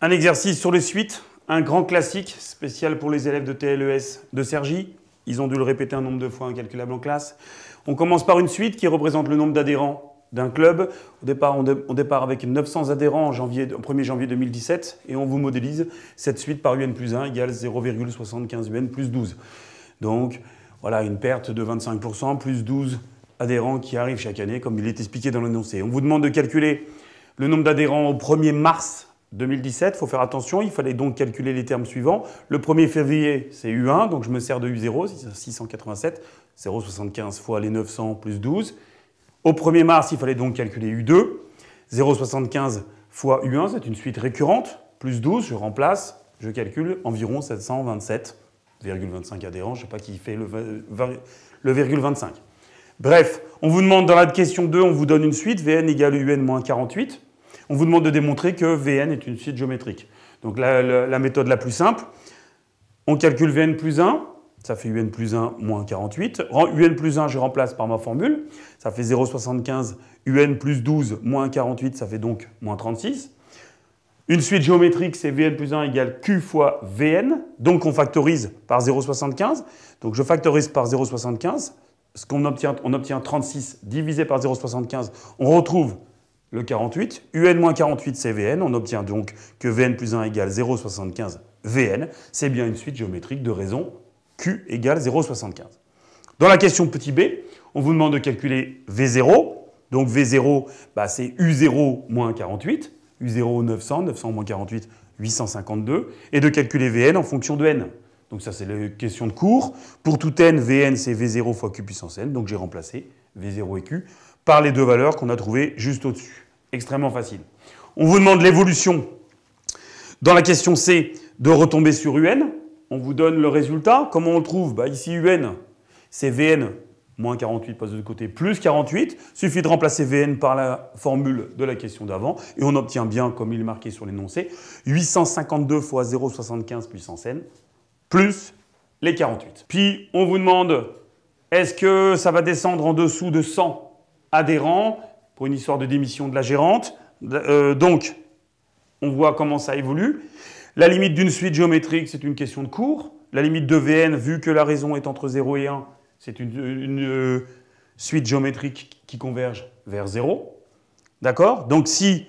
Un exercice sur les suites, un grand classique spécial pour les élèves de TLES de Cergy. Ils ont dû le répéter un nombre de fois incalculable en classe. On commence par une suite qui représente le nombre d'adhérents d'un club. Au départ, on départ avec 900 adhérents au 1er janvier 2017 et on vous modélise cette suite par UN plus 1 égale 0,75 UN plus 12. Donc voilà une perte de 25% plus 12 adhérents qui arrivent chaque année comme il est expliqué dans l'énoncé. On vous demande de calculer le nombre d'adhérents au 1er mars 2017, il faut faire attention, il fallait donc calculer les termes suivants. Le 1er février, c'est U1, donc je me sers de U0, 687, 0,75 fois les 900 plus 12. Au 1er mars, il fallait donc calculer U2, 0,75 fois U1, c'est une suite récurrente, plus 12, je remplace, je calcule environ 727,25 adhérents, je ne sais pas qui fait le 0,25. Bref, on vous demande dans la question 2, on vous donne une suite, Vn égale UN moins 48. On vous demande de démontrer que Vn est une suite géométrique. Donc la méthode la plus simple, on calcule Vn plus 1, ça fait Un plus 1 moins 48. Un plus 1, je remplace par ma formule, ça fait 0,75. Un plus 12 moins 48, ça fait donc moins 36. Une suite géométrique, c'est Vn plus 1 égale Q fois Vn. Donc on factorise par 0,75. Donc je factorise par 0,75. Ce qu'on obtient, on obtient 36 divisé par 0,75. On retrouve le 48, UN moins 48 c'est Vn, on obtient donc que Vn plus 1 égale 0,75 Vn, c'est bien une suite géométrique de raison Q égale 0,75. Dans la question petit b, on vous demande de calculer V0, donc V0 c'est U0 moins 48, U0 900, 900 moins 48, 852, et de calculer Vn en fonction de n. Donc ça c'est la question de cours. Pour tout n, Vn c'est V0 fois Q puissance n, donc j'ai remplacé V0 et Q par les deux valeurs qu'on a trouvées juste au-dessus. Extrêmement facile. On vous demande l'évolution. Dans la question C, de retomber sur UN. On vous donne le résultat. Comment on le trouve? Ici, UN, c'est Vn moins 48 passe de côté, plus 48. Suffit de remplacer Vn par la formule de la question d'avant. Et on obtient bien, comme il est marqué sur l'énoncé, 852 fois 0,75 puissance n, plus les 48. Puis, on vous demande, est-ce que ça va descendre en dessous de 100 adhérents pour une histoire de démission de la gérante. Donc, on voit comment ça évolue. La limite d'une suite géométrique, c'est une question de cours. La limite de Vn, vu que la raison est entre 0 et 1, c'est une suite géométrique qui converge vers 0. D'accord? Donc, si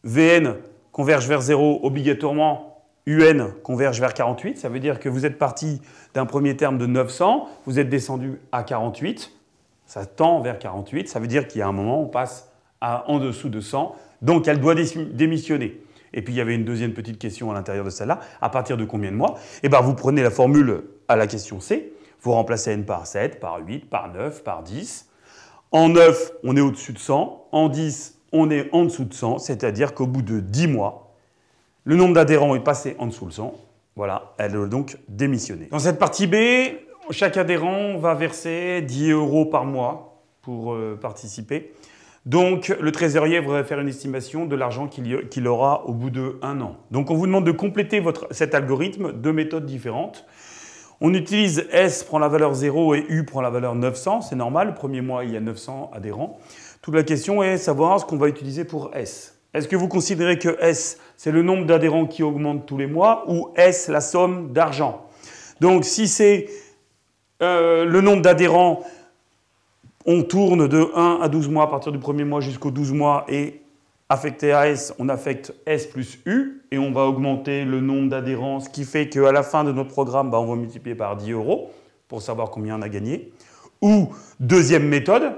Vn converge vers 0, obligatoirement, UN converge vers 48. Ça veut dire que vous êtes parti d'un premier terme de 900, vous êtes descendu à 48. Ça tend vers 48, ça veut dire qu'il y a un moment, on passe en dessous de 100, donc elle doit démissionner. Et puis il y avait une deuxième petite question à l'intérieur de celle-là, à partir de combien de mois? Vous prenez la formule à la question C, vous remplacez n par 7, par 8, par 9, par 10. En 9, on est au-dessus de 100, en 10, on est en dessous de 100, c'est-à-dire qu'au bout de 10 mois, le nombre d'adhérents est passé en dessous de 100, voilà, elle doit donc démissionner. Dans cette partie B, chaque adhérent va verser 10 € par mois pour participer. Donc, le trésorier va faire une estimation de l'argent qu'il aura au bout de 1 an. Donc, on vous demande de compléter cet algorithme de méthodes différentes. On utilise S prend la valeur 0 et U prend la valeur 900. C'est normal, le premier mois, il y a 900 adhérents. Toute la question est de savoir ce qu'on va utiliser pour S. Est-ce que vous considérez que S, c'est le nombre d'adhérents qui augmente tous les mois ou S, la somme d'argent? Donc, si c'est le nombre d'adhérents, on tourne de 1 à 12 mois à partir du premier mois jusqu'au 12 mois et affecté à S, on affecte S plus U et on va augmenter le nombre d'adhérents, ce qui fait qu'à la fin de notre programme, on va multiplier par 10 € pour savoir combien on a gagné. Ou, deuxième méthode,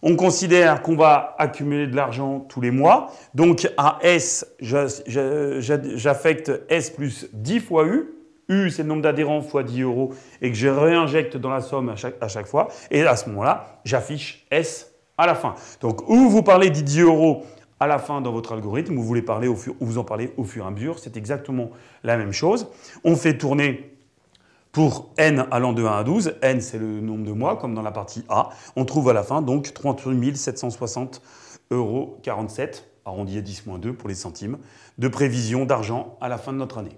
on considère qu'on va accumuler de l'argent tous les mois. Donc à S, j'affecte S plus 10 fois U. U, c'est le nombre d'adhérents fois 10 € et que je réinjecte dans la somme à chaque fois. Et à ce moment-là, j'affiche S à la fin. Donc, ou vous parlez des 10 € à la fin dans votre algorithme, ou vous en parlez au fur et à mesure. C'est exactement la même chose. On fait tourner pour n allant de 1 à 12. N, c'est le nombre de mois, comme dans la partie A. On trouve à la fin donc 38 760,47 €, arrondi à 10 moins 2 pour les centimes, de prévision d'argent à la fin de notre année.